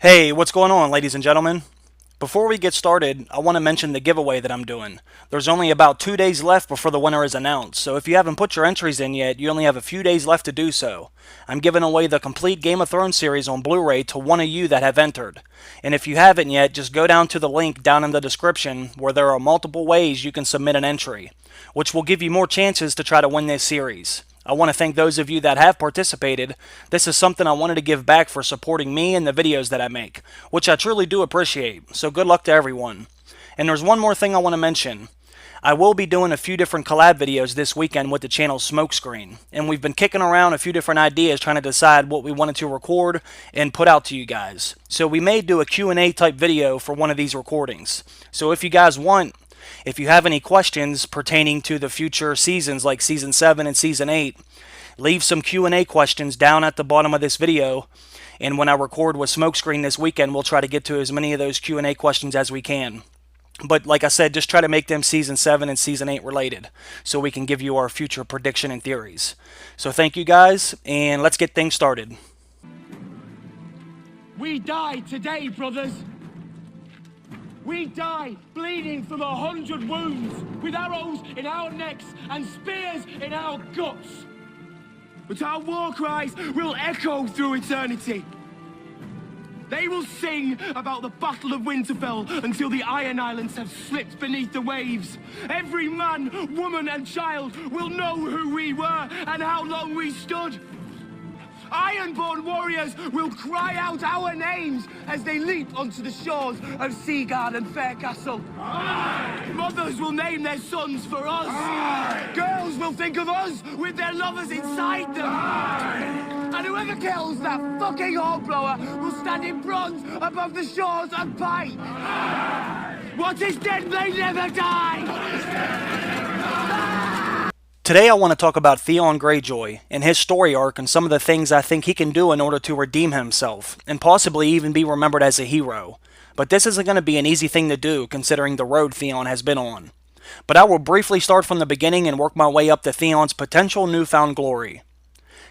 Hey, what's going on, ladies and gentlemen? Before we get started, I want to mention the giveaway that I'm doing. There's only about 2 days left before the winner is announced, so if you haven't put your entries in yet, you only have a few days left to do so. I'm giving away the complete Game of Thrones series on Blu-ray to one of you that have entered. And if you haven't yet, just go down to the link down in the description where there are multiple ways you can submit an entry, which will give you more chances to try to win this series. I want to thank those of you that have participated. This is something I wanted to give back for supporting me and the videos that I make, which I truly do appreciate, so good luck to everyone. And there's one more thing I want to mention. I will be doing a few different collab videos this weekend with the channel SmokeScreen, and we've been kicking around a few different ideas trying to decide what we wanted to record and put out to you guys. So we may do a Q&A type video for one of these recordings. So if you guys want, if you have any questions pertaining to the future seasons like Season 7 and Season 8, leave some Q&A questions down at the bottom of this video, and when I record with SmokeScreen this weekend, we'll try to get to as many of those Q&A questions as we can. But like I said, just try to make them Season 7 and Season 8 related, so we can give you our future prediction and theories. So thank you guys, and let's get things started. We died today, brothers. We die bleeding from 100 wounds, with arrows in our necks and spears in our guts. But our war cries will echo through eternity. They will sing about the Battle of Winterfell until the Iron Islands have slipped beneath the waves. Every man, woman, and child will know who we were and how long we stood. Ironborn warriors will cry out our names as they leap onto the shores of Seaguard and Faircastle. Aye. Mothers will name their sons for us. Aye. Girls will think of us with their lovers inside them. Aye. And whoever kills that fucking hornblower will stand in bronze above the shores and fight. Aye. What is dead may never die. Today I want to talk about Theon Greyjoy and his story arc and some of the things I think he can do in order to redeem himself, and possibly even be remembered as a hero. But this isn't going to be an easy thing to do considering the road Theon has been on. But I will briefly start from the beginning and work my way up to Theon's potential newfound glory.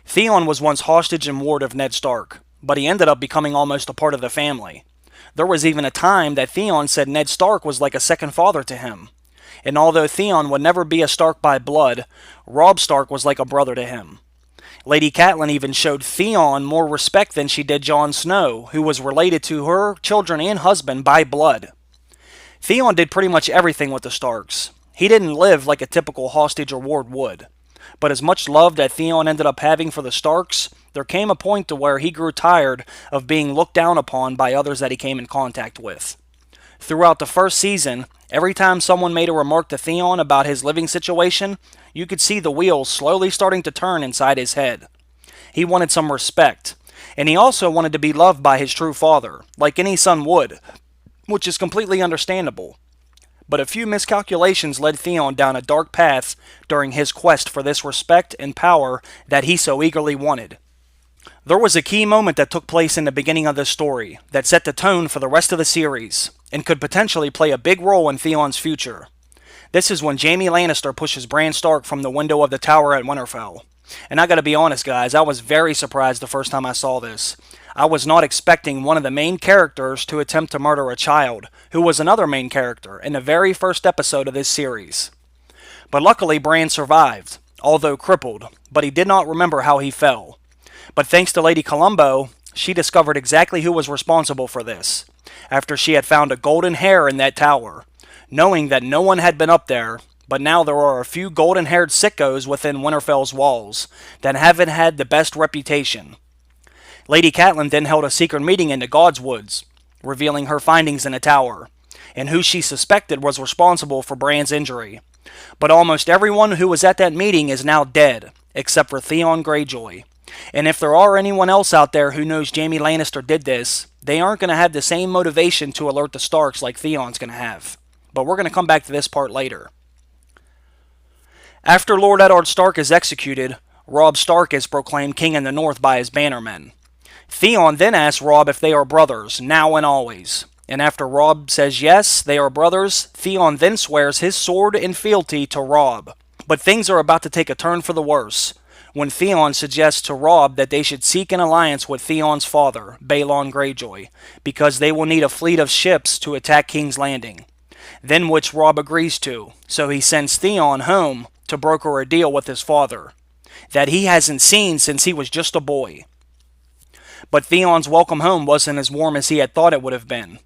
Theon was once hostage and ward of Ned Stark, but he ended up becoming almost a part of the family. There was even a time that Theon said Ned Stark was like a second father to him. And although Theon would never be a Stark by blood, Robb Stark was like a brother to him. Lady Catelyn even showed Theon more respect than she did Jon Snow, who was related to her children and husband by blood. Theon did pretty much everything with the Starks. He didn't live like a typical hostage or ward would. But as much love that Theon ended up having for the Starks, there came a point to where he grew tired of being looked down upon by others that he came in contact with. Throughout the first season, every time someone made a remark to Theon about his living situation, you could see the wheels slowly starting to turn inside his head. He wanted some respect, and he also wanted to be loved by his true father, like any son would, which is completely understandable. But a few miscalculations led Theon down a dark path during his quest for this respect and power that he so eagerly wanted. There was a key moment that took place in the beginning of this story that set the tone for the rest of the series, and could potentially play a big role in Theon's future. This is when Jaime Lannister pushes Bran Stark from the window of the tower at Winterfell. And I gotta be honest guys, I was very surprised the first time I saw this. I was not expecting one of the main characters to attempt to murder a child, who was another main character in the very first episode of this series. But luckily Bran survived, although crippled, but he did not remember how he fell. But thanks to Lady Columbo, she discovered exactly who was responsible for this, after she had found a golden hair in that tower, knowing that no one had been up there, but now there are a few golden-haired sickos within Winterfell's walls that haven't had the best reputation. Lady Catelyn then held a secret meeting in the Godswoods, revealing her findings in the tower, and who she suspected was responsible for Bran's injury. But almost everyone who was at that meeting is now dead, except for Theon Greyjoy. And if there are anyone else out there who knows Jaime Lannister did this, they aren't going to have the same motivation to alert the Starks like Theon's going to have. But we're going to come back to this part later. After Lord Eddard Stark is executed, Robb Stark is proclaimed king in the north by his bannermen. Theon then asks Robb if they are brothers, now and always. And after Robb says yes, they are brothers, Theon then swears his sword and fealty to Robb. But things are about to take a turn for the worse. when Theon suggests to Robb that they should seek an alliance with Theon's father, Balon Greyjoy, because they will need a fleet of ships to attack King's Landing. Then which Robb agrees to, so he sends Theon home to broker a deal with his father, that he hasn't seen since he was just a boy. But Theon's welcome home wasn't as warm as he had thought it would have been.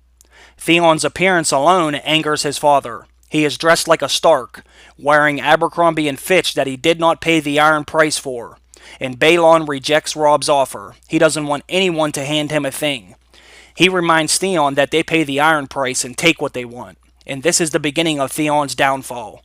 Theon's appearance alone angers his father. He is dressed like a Stark, wearing Abercrombie and Fitch that he did not pay the iron price for. And Balon rejects Robb's offer. He doesn't want anyone to hand him a thing. He reminds Theon that they pay the iron price and take what they want. And this is the beginning of Theon's downfall.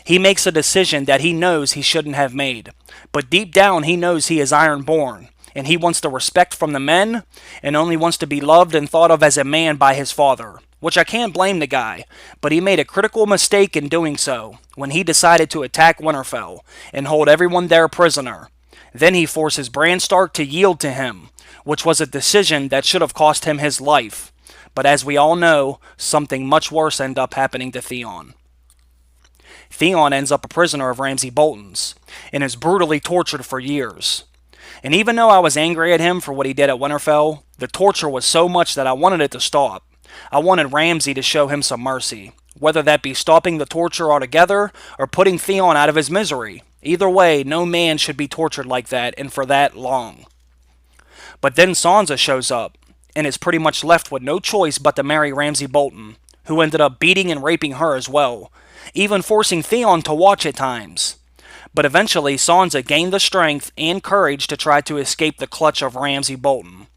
He makes a decision that he knows he shouldn't have made. But deep down he knows he is ironborn. And he wants the respect from the men, and only wants to be loved and thought of as a man by his father. Which I can't blame the guy, but he made a critical mistake in doing so, when he decided to attack Winterfell, and hold everyone there prisoner. Then he forces Bran Stark to yield to him, which was a decision that should have cost him his life. But as we all know, something much worse ended up happening to Theon. Theon ends up a prisoner of Ramsay Bolton's, and is brutally tortured for years. And even though I was angry at him for what he did at Winterfell, the torture was so much that I wanted it to stop. I wanted Ramsay to show him some mercy, whether that be stopping the torture altogether or putting Theon out of his misery. Either way, no man should be tortured like that and for that long. But then Sansa shows up, and is pretty much left with no choice but to marry Ramsay Bolton, who ended up beating and raping her as well, even forcing Theon to watch at times. But eventually Sansa gained the strength and courage to try to escape the clutch of Ramsay Bolton,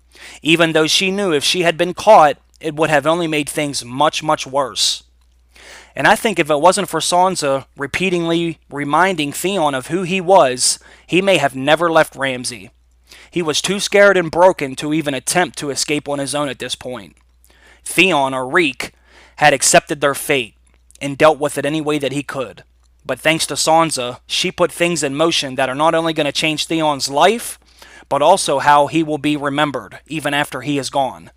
even though she knew if she had been caught, it would have only made things much, much worse. And I think if it wasn't for Sansa repeatedly reminding Theon of who he was, he may have never left Ramsay. He was too scared and broken to even attempt to escape on his own at this point. Theon, or Reek, had accepted their fate, and dealt with it any way that he could. But thanks to Sansa, she put things in motion that are not only going to change Theon's life, but also how he will be remembered, even after he is gone.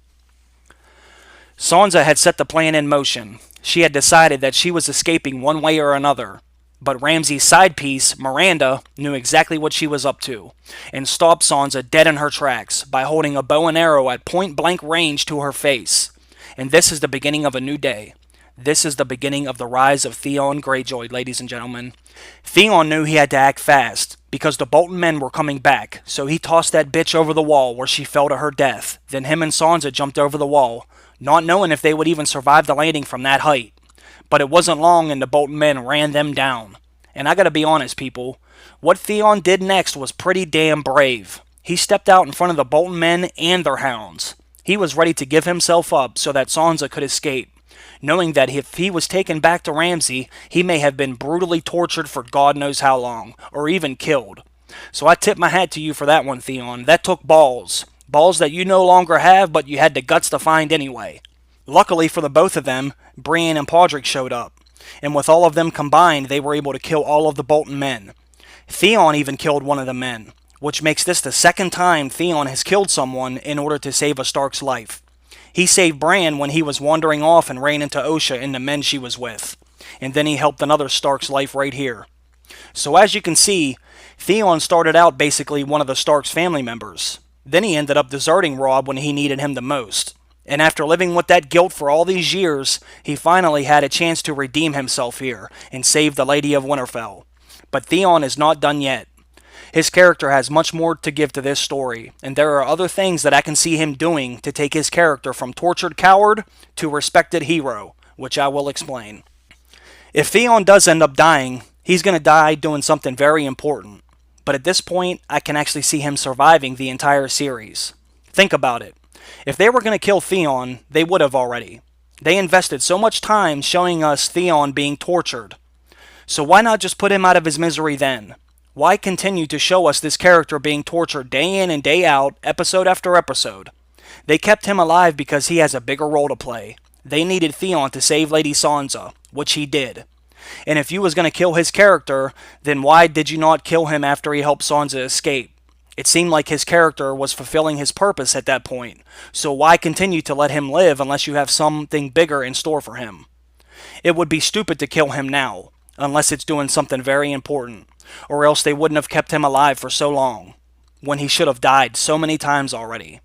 Sansa had set the plan in motion. She had decided that she was escaping one way or another. But Ramsay's side piece, Miranda, knew exactly what she was up to, and stopped Sansa dead in her tracks by holding a bow and arrow at point-blank range to her face. And this is the beginning of a new day. This is the beginning of the rise of Theon Greyjoy, ladies and gentlemen. Theon knew he had to act fast, because the Bolton men were coming back, so he tossed that bitch over the wall where she fell to her death. Then him and Sansa jumped over the wall, not knowing if they would even survive the landing from that height. But it wasn't long and the Bolton men ran them down. And I gotta be honest, people, what Theon did next was pretty damn brave. He stepped out in front of the Bolton men and their hounds. He was ready to give himself up so that Sansa could escape, knowing that if he was taken back to Ramsay, he may have been brutally tortured for God knows how long, or even killed. So I tip my hat to you for that one, Theon. That took balls. Balls that you no longer have, but you had the guts to find anyway. Luckily for the both of them, Brienne and Podrick showed up, and with all of them combined, they were able to kill all of the Bolton men. Theon even killed one of the men, which makes this the second time Theon has killed someone in order to save a Stark's life. He saved Bran when he was wandering off and ran into Osha and the men she was with, and then he helped another Stark's life right here. So as you can see, Theon started out basically one of the Stark's family members. Then he ended up deserting Robb when he needed him the most. And after living with that guilt for all these years, he finally had a chance to redeem himself here and save the Lady of Winterfell. But Theon is not done yet. His character has much more to give to this story, and there are other things that I can see him doing to take his character from tortured coward to respected hero, which I will explain. If Theon does end up dying, he's going to die doing something very important. But at this point, I can actually see him surviving the entire series. Think about it. If they were going to kill Theon, they would have already. They invested so much time showing us Theon being tortured. So why not just put him out of his misery then? Why continue to show us this character being tortured day in and day out, episode after episode? They kept him alive because he has a bigger role to play. They needed Theon to save Lady Sansa, which he did. And if you was going to kill his character, then why did you not kill him after he helped Sansa escape? It seemed like his character was fulfilling his purpose at that point, so why continue to let him live unless you have something bigger in store for him? It would be stupid to kill him now, unless it's doing something very important, or else they wouldn't have kept him alive for so long, when he should have died so many times already.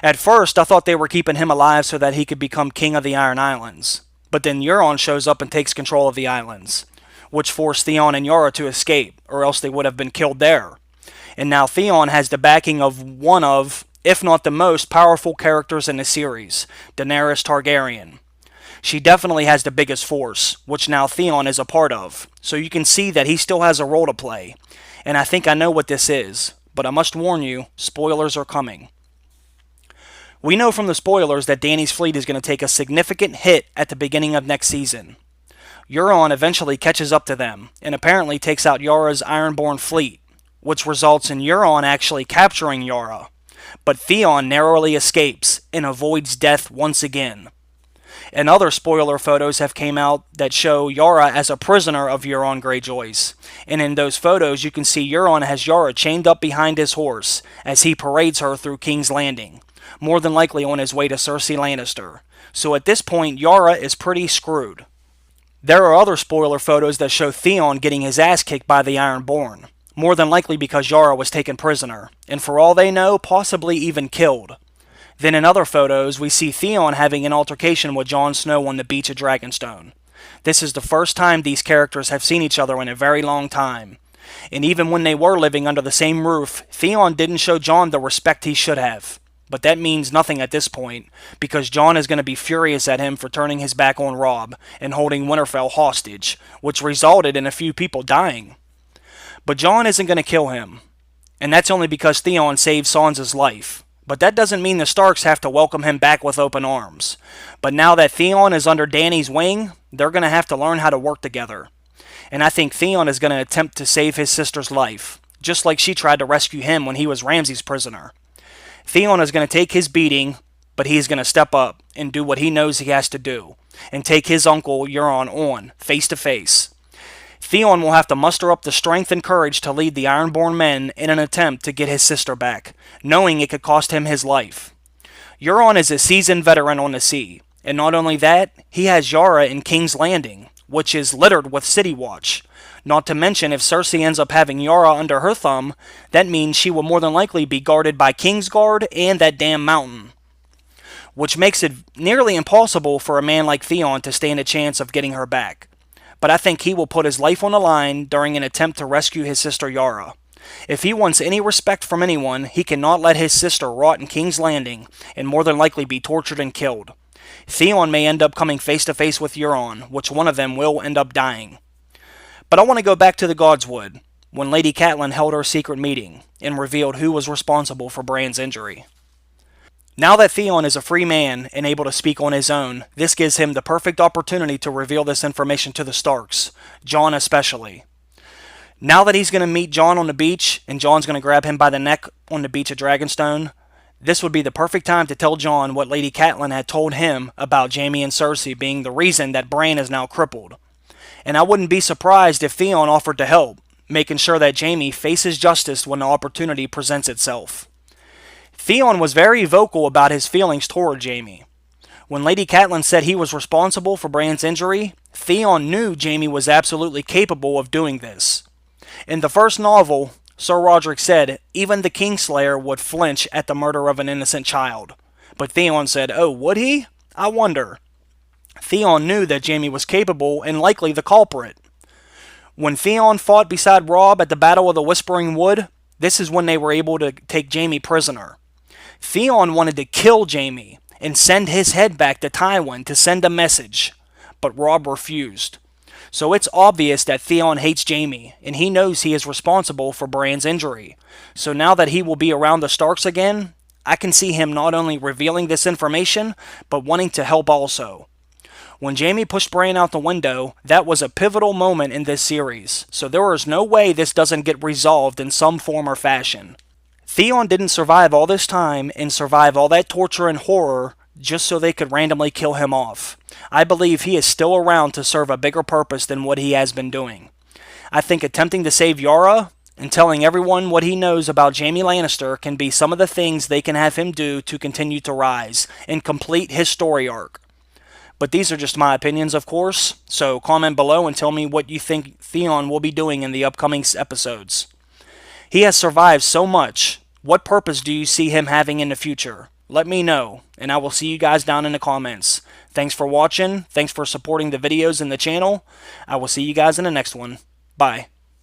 At first, I thought they were keeping him alive so that he could become king of the Iron Islands, but then Euron shows up and takes control of the islands, which forced Theon and Yara to escape, or else they would have been killed there. And now Theon has the backing of one of, if not the most powerful characters in the series, Daenerys Targaryen. She definitely has the biggest force, which now Theon is a part of, so you can see that he still has a role to play. And I think I know what this is, but I must warn you, spoilers are coming. We know from the spoilers that Dany's fleet is going to take a significant hit at the beginning of next season. Euron eventually catches up to them, and apparently takes out Yara's Ironborn fleet, which results in Euron actually capturing Yara. But Theon narrowly escapes and avoids death once again. And other spoiler photos have came out that show Yara as a prisoner of Theon Greyjoy's. And in those photos you can see Euron has Yara chained up behind his horse as he parades her through King's Landing, more than likely on his way to Cersei Lannister. So at this point Yara is pretty screwed. There are other spoiler photos that show Theon getting his ass kicked by the Ironborn, more than likely because Yara was taken prisoner, and for all they know, possibly even killed. Then in other photos, we see Theon having an altercation with Jon Snow on the beach of Dragonstone. This is the first time these characters have seen each other in a very long time. And even when they were living under the same roof, Theon didn't show Jon the respect he should have. But that means nothing at this point, because Jon is going to be furious at him for turning his back on Robb and holding Winterfell hostage, which resulted in a few people dying. But Jon isn't going to kill him, and that's only because Theon saved Sansa's life. But that doesn't mean the Starks have to welcome him back with open arms. But now that Theon is under Dany's wing, they're going to have to learn how to work together. And I think Theon is going to attempt to save his sister's life, just like she tried to rescue him when he was Ramsay's prisoner. Theon is going to take his beating, but he's going to step up and do what he knows he has to do, and take his uncle Euron on, face to face. Theon will have to muster up the strength and courage to lead the Ironborn men in an attempt to get his sister back, knowing it could cost him his life. Euron is a seasoned veteran on the sea, and not only that, he has Yara in King's Landing, which is littered with City Watch. Not to mention, if Cersei ends up having Yara under her thumb, that means she will more than likely be guarded by Kingsguard and that damn mountain, which makes it nearly impossible for a man like Theon to stand a chance of getting her back. But I think he will put his life on the line during an attempt to rescue his sister Yara. If he wants any respect from anyone, he cannot let his sister rot in King's Landing and more than likely be tortured and killed. Theon may end up coming face to face with Euron, which one of them will end up dying. But I want to go back to the Godswood, when Lady Catelyn held her secret meeting and revealed who was responsible for Bran's injury. Now that Theon is a free man and able to speak on his own, this gives him the perfect opportunity to reveal this information to the Starks, Jon especially. Now that he's going to meet Jon on the beach, and Jon's going to grab him by the neck on the beach of Dragonstone, this would be the perfect time to tell Jon what Lady Catelyn had told him about Jaime and Cersei being the reason that Bran is now crippled. And I wouldn't be surprised if Theon offered to help, making sure that Jaime faces justice when the opportunity presents itself. Theon was very vocal about his feelings toward Jaime. When Lady Catelyn said he was responsible for Bran's injury, Theon knew Jaime was absolutely capable of doing this. In the first novel, Sir Roderick said even the Kingslayer would flinch at the murder of an innocent child. But Theon said, "Oh, would he? I wonder." Theon knew that Jaime was capable and likely the culprit. When Theon fought beside Robb at the Battle of the Whispering Wood, this is when they were able to take Jaime prisoner. Theon wanted to kill Jaime and send his head back to Tywin to send a message, but Robb refused. So it's obvious that Theon hates Jaime, and he knows he is responsible for Bran's injury. So now that he will be around the Starks again, I can see him not only revealing this information, but wanting to help also. When Jaime pushed Bran out the window, that was a pivotal moment in this series, so there is no way this doesn't get resolved in some form or fashion. Theon didn't survive all this time and survive all that torture and horror just so they could randomly kill him off. I believe he is still around to serve a bigger purpose than what he has been doing. I think attempting to save Yara and telling everyone what he knows about Jaime Lannister can be some of the things they can have him do to continue to rise and complete his story arc. But these are just my opinions, of course, so comment below and tell me what you think Theon will be doing in the upcoming episodes. He has survived so much. What purpose do you see him having in the future? Let me know, and I will see you guys down in the comments. Thanks for watching. Thanks for supporting the videos and the channel. I will see you guys in the next one. Bye.